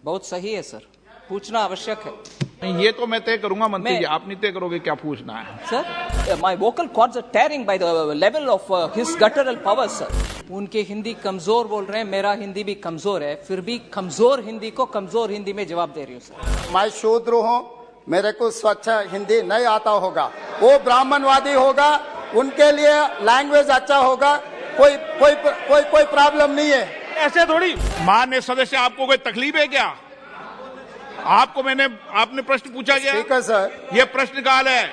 बहुत सही है सर, पूछना आवश्यक है। नहीं, ये तो मैं तय करूंगा मंत्री जी, आप नहीं तय करोगे क्या पूछना है। Sir, my vocal cords are tearing by the level of his guttural powers sir. उनके हिंदी कमजोर बोल रहे हैं, मेरा हिंदी भी कमजोर है, फिर भी कमजोर हिंदी को कमजोर हिंदी में जवाब दे रही हूँ सर। मैं शूद्र हूँ, मेरे को स्वच्छ हिंदी नहीं आता होगा, वो ब्राह्मणवादी होगा, उनके लिए लैंग्वेज अच्छा होगा, कोई कोई कोई कोई प्रॉब्लम नहीं है। ऐसे थोड़ी। माननीय सदस्य, आपको कोई तकलीफ है क्या? आपने प्रश्न पूछा गया। स्पीकर सर, ये प्रश्नकाल है।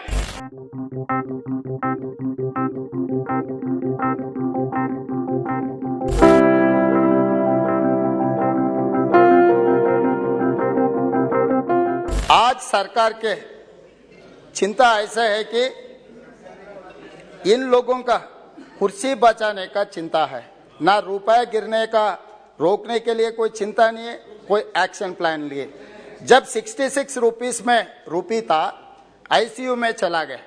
आज सरकार के चिंता ऐसा है कि इन लोगों का कुर्सी बचाने का चिंता है, ना रुपए गिरने का रोकने के लिए कोई चिंता नहीं है, कोई एक्शन प्लान लिए। जब 66 रुपीस में रूपी था, आईसीयू में चला गया।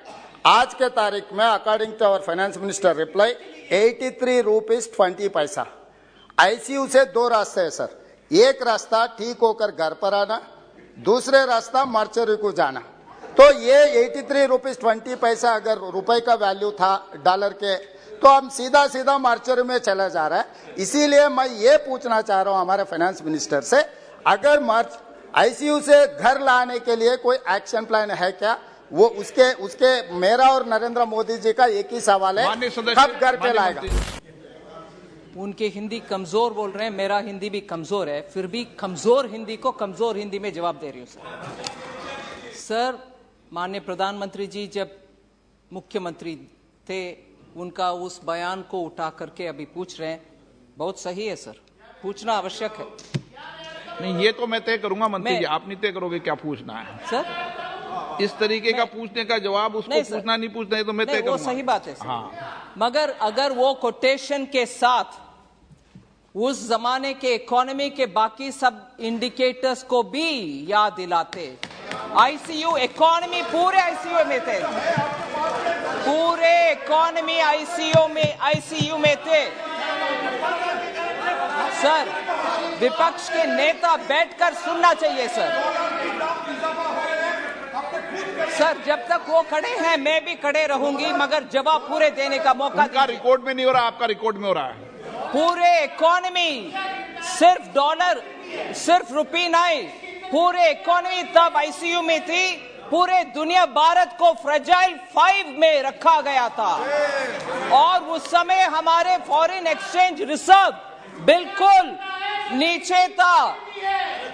आज के तारीख में according to our finance minister reply 83 rupees 20 paisa. ICU से दो रास्ते हैं सर, एक रास्ता ठीक होकर घर पर आना, दूसरे रास्ता मार्चरी को जाना। तो ये 83 रुपीस 20 पैसा अगर रुपए का वैल्यू था डॉलर के, तो हम सीधा सीधा मार्चरी में चला जा रहा है। इसीलिए मैं ये पूछना चाह रहा हूँ हमारे फाइनेंस मिनिस्टर से, अगर आईसीयू से घर लाने के लिए कोई एक्शन प्लान है क्या? वो उसके मेरा और नरेंद्र मोदी जी का एक ही सवाल है, कब घर पे लाएगा? उनके हिंदी कमजोर बोल रहे हैं, मेरा हिंदी भी कमजोर है, फिर भी कमजोर हिंदी को कमजोर हिंदी में जवाब दे रही हूँ सर। सर, माननीय प्रधानमंत्री जी जब मुख्यमंत्री थे, उनका उस बयान को उठा करके अभी पूछ रहे हैं, बहुत सही है सर, पूछना आवश्यक है। नहीं, ये तो मैं तय करूंगा मंत्री जी, आप नहीं तय करोगे क्या पूछना है। सर, इस तरीके का पूछने का जवाब उसको पूछना नहीं पूछना है तो मैं तय करूंगा। वो सही बात है सर। हाँ, मगर अगर वो कोटेशन के साथ उस जमाने के इकोनॉमी के बाकी सब इंडिकेटर्स को भी याद दिलाते, आईसीयू इकोनॉमी पूरे आईसीयू में थे, पूरे इकोनॉमी आईसीयू में थे सर। विपक्ष के नेता बैठकर सुनना चाहिए सर। सर, जब तक वो खड़े हैं मैं भी खड़े रहूंगी, मगर जवाब पूरे देने का मौका उनका रिकॉर्ड में नहीं हो रहा, आपका रिकॉर्ड में हो रहा है। पूरे इकोनॉमी, सिर्फ डॉलर, सिर्फ रुपी नहीं, पूरे इकोनॉमी तब आईसीयू में थी। पूरे दुनिया भारत को फ्रेजाइल 5 में रखा गया था और उस समय हमारे फॉरेन एक्सचेंज रिजर्व बिल्कुल नीचे था।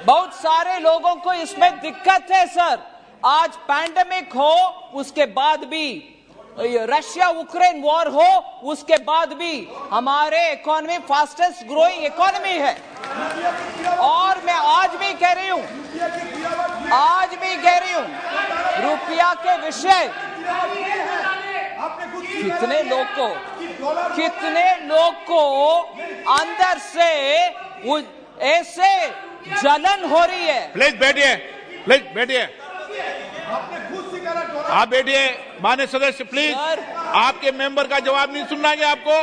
बहुत सारे लोगों को इसमें दिक्कत है सर। आज पैंडेमिक हो, उसके बाद भी रशिया यूक्रेन वॉर हो, उसके बाद भी हमारे इकोनॉमी फास्टेस्ट ग्रोइंग इकोनॉमी है। और मैं आज भी कह रही हूं, रुपया के विषय कितने लोग को अंदर से ऐसे जलन हो रही है। प्लीज बैठिए, आप बैठिए। माननीय सदस्य प्लीज, आपके मेंबर का जवाब नहीं सुनना है आपको।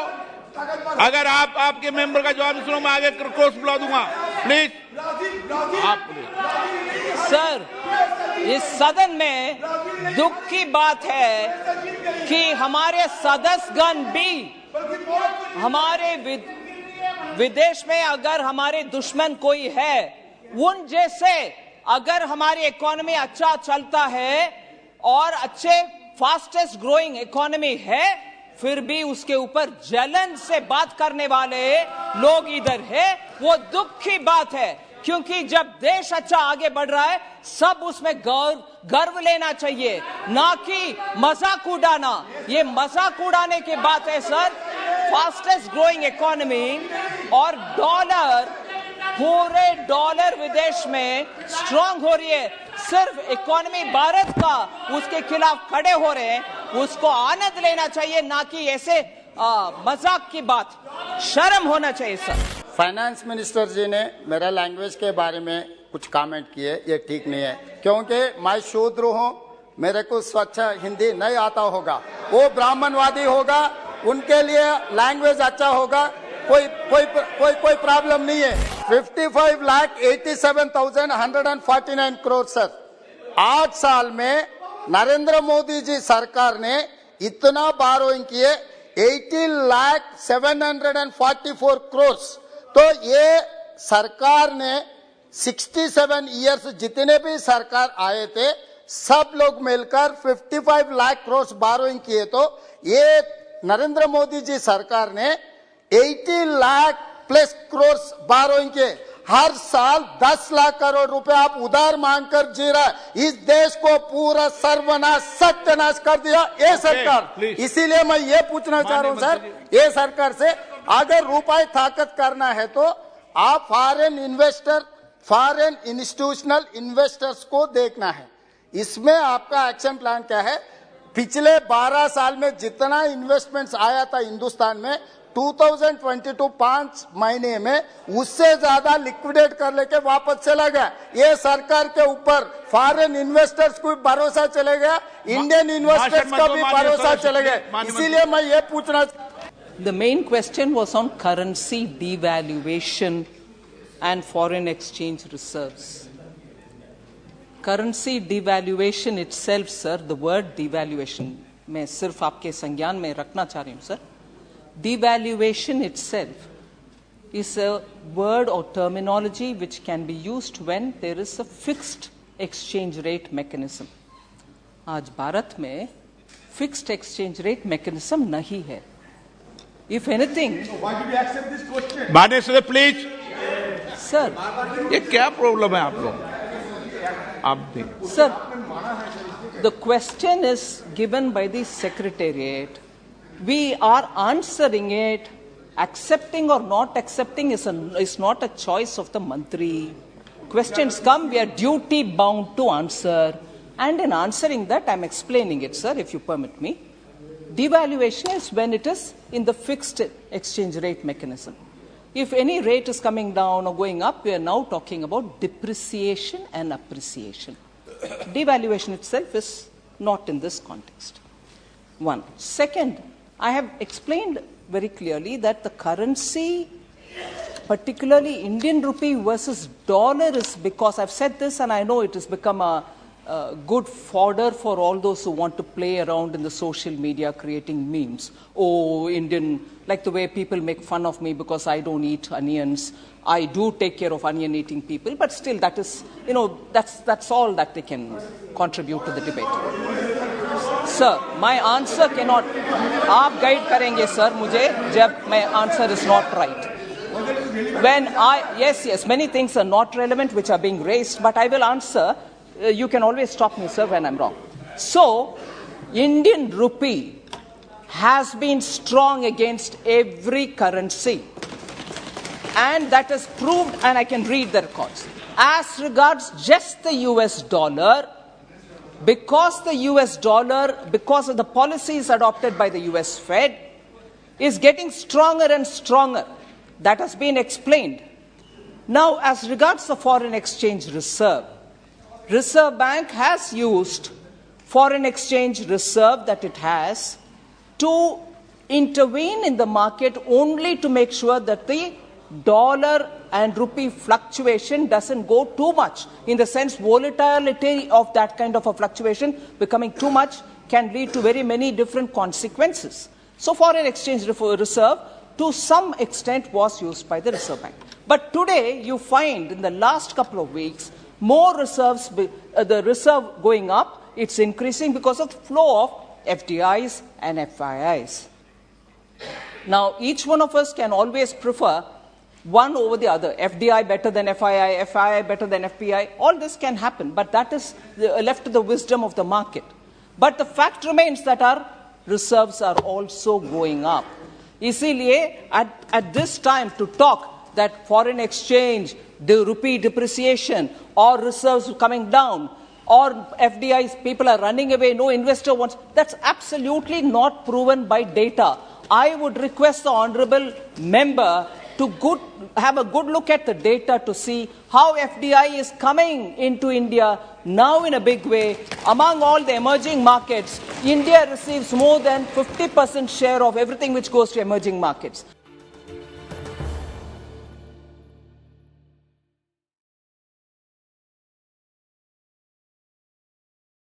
अगर आपके मेंबर का जवाब नहीं सुनो, मैं आगे क्रॉस बुला दूंगा। प्लीज आप सर, इस सदन में दुख की बात है कि हमारे सदस्यगण भी, हमारे विदेश में अगर हमारे दुश्मन कोई है, उन जैसे अगर हमारी इकोनॉमी अच्छा चलता है और अच्छे फास्टेस्ट ग्रोइंग इकोनॉमी है, फिर भी उसके ऊपर जलन से बात करने वाले लोग इधर है, वो दुख की बात है। क्योंकि जब देश अच्छा आगे बढ़ रहा है, सब उसमें गर्व लेना चाहिए, ना कि मजाक उड़ाना। ये मजाक उड़ाने की बात है सर। फास्टेस्ट ग्रोइंग इकोनॉमी और डॉलर, पूरे डॉलर विदेश में स्ट्रांग हो रही है। सिर्फ इकोनॉमी भारत का उसके खिलाफ खड़े हो रहे हैं, उसको आनंद लेना चाहिए, ना कि ऐसे मजाक की बात। शर्म होना चाहिए सर। फाइनेंस मिनिस्टर जी ने मेरा लैंग्वेज के बारे में कुछ कमेंट किए, ये ठीक नहीं है, क्योंकि मैं शूद्र हूँ, मेरे को स्वच्छ हिंदी नहीं आता होगा, वो ब्राह्मणवादी होगा, उनके लिए लैंग्वेज अच्छा होगा, कोई प्रॉब्लम नहीं है। 55,87,149 करोड़ सर। 8 साल में नरेंद्र मोदी जी सरकार ने इतना बारोइंग किए 18,07,44 करोड़। तो ये सरकार ने 67 इयर्स जितने भी सरकार आए थे सब लोग मिलकर 55 लाख करोड़ बारोइंग किए। तो ये नरेंद्र मोदी जी सरकार ने 80 लाख प्लस करोड़ बारोइंग के हर साल 10 लाख करोड़ रुपए आप उधार मांगकर जी रहा है। इस देश को पूरा सर्वनाश सत्यानाश कर दिया ये सरकार। इसीलिए मैं ये पूछना चाह रहा हूँ सर ये सरकार से, अगर रुपए ताकत करना है तो आप फॉरेन इंस्टीट्यूशनल इन्वेस्टर्स को देखना है। इसमें आपका एक्शन प्लान क्या है? पिछले 12 साल में जितना इन्वेस्टमेंट्स आया था हिंदुस्तान में 2022 5 महीने में उससे ज्यादा लिक्विडेट कर लेके वापस चला गया। ये सरकार के ऊपर फॉरेन इन्वेस्टर्स को भरोसा चले गया, इंडियन इन्वेस्टर्स का भी भरोसा चले गया। इसीलिए मैं ये पूछना, The main question was on currency devaluation and foreign exchange reserves. Currency devaluation itself, sir, the word devaluation, मैं सिर्फ आपके संज्ञान में रखना चाह रही हूँ sir. Devaluation itself is a word or terminology which can be used when there is a fixed exchange rate mechanism. आज भारत में fixed exchange rate mechanism नहीं है। If anything, why did you accept this question? माननीय सदस्य please. Sir ये क्या problem है आप लोग? आप sir, the question is given by the secretariat. We are answering it. Accepting or not accepting is not a choice of the Mantri. Questions come, we are duty bound to answer. And in answering that, I am explaining it, sir, if you permit me. Devaluation is when it is in the fixed exchange rate mechanism. If any rate is coming down or going up, we are now talking about depreciation and appreciation. Devaluation itself is not in this context. One. Second, I have explained very clearly that the currency, particularly Indian rupee versus dollar, is because I've said this and I know it has become a good fodder for all those who want to play around in the social media creating memes. Oh, Indian, like the way people make fun of me because I don't eat onions. I do take care of onion eating people, but still that is, that's all that they can contribute to the debate. Sir, my answer cannot, आप guide करेंगे sir मुझे जब my answer is not right. When yes, many things are not relevant which are being raised, but I will answer. You can always stop me, sir, when I'm wrong. So, Indian rupee has been strong against every currency. And that is proved, and I can read the records. As regards just the US dollar, because of the policies adopted by the US Fed, is getting stronger and stronger. That has been explained. Now, as regards the foreign exchange reserve, Reserve Bank has used foreign exchange reserve that it has to intervene in the market only to make sure that the dollar and rupee fluctuation doesn't go too much. In the sense, volatility of that kind of a fluctuation becoming too much can lead to very many different consequences. So foreign exchange reserve to some extent was used by the Reserve Bank. But today you find in the last couple of weeks more reserves, the reserve going up, it's increasing because of the flow of FDIs and FIIs. Now, each one of us can always prefer one over the other. FDI better than FII, FII better than FPI. All this can happen, but that is left to the wisdom of the market. But the fact remains that our reserves are also going up. Isiliye, at this time to talk that foreign exchange, the rupee depreciation, or reserves coming down, or FDIs, people are running away, no investor wants, that's absolutely not proven by data. I would request the honourable member to have a good look at the data to see how FDI is coming into India now in a big way. Among all the emerging markets, India receives more than 50% share of everything which goes to emerging markets.